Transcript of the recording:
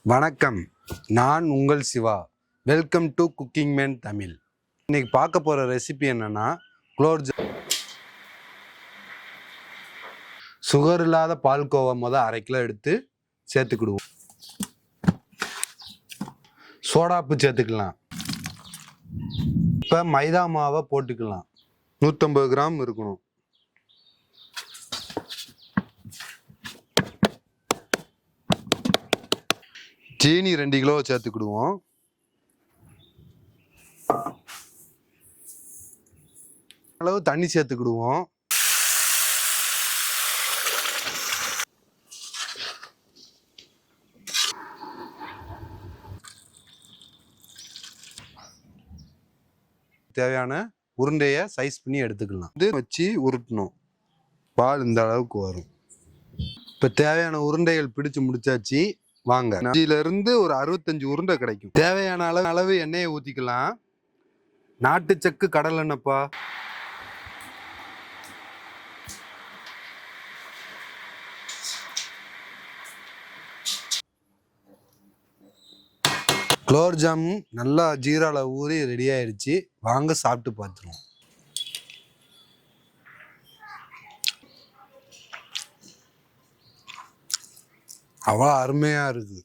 வணக்கம், நான் உங்கள் Siva. Welcome to cooking man Tamil. இன்னைக்கு பார்க்க போகிற ரெசிபி என்னன்னா குலோப்ஜாம். சுகர் இல்லாத பால்கோவா அரை கிலோ எடுத்து சேர்த்துக்கிடுவோம். சோடாப்பு சேர்த்துக்கலாம். இப்போ மைதா மாவை போட்டுக்கலாம். 150 கிராம் இருக்கணும். சீனி 2 கிலோ சேர்த்துக்கிடுவோம். அளவு தண்ணி சேர்த்துக்கிடுவோம். தேவையான உருண்டையை சைஸ் பண்ணி எடுத்துக்கலாம். இது வச்சு உருட்டணும். பால் இந்த அளவுக்கு வரும். இப்போ தேவையான உருண்டைகள் பிடிச்சு முடிச்சாச்சு. வாங்க, இருந்து ஒரு 65 உருண்டை கிடைக்கும். தேவையான அளவு எண்ணெயை ஊற்றிக்கலாம். நாட்டு சக்கு கடல் எண்ணெய்ப்பா. குலோப்ஜாம் நல்லா ஜீரால ஊறி ரெடி ஆயிடுச்சு. வாங்க சாப்பிட்டு பார்த்துருவோம். அவ்வளோ அருமையா இருக்கு.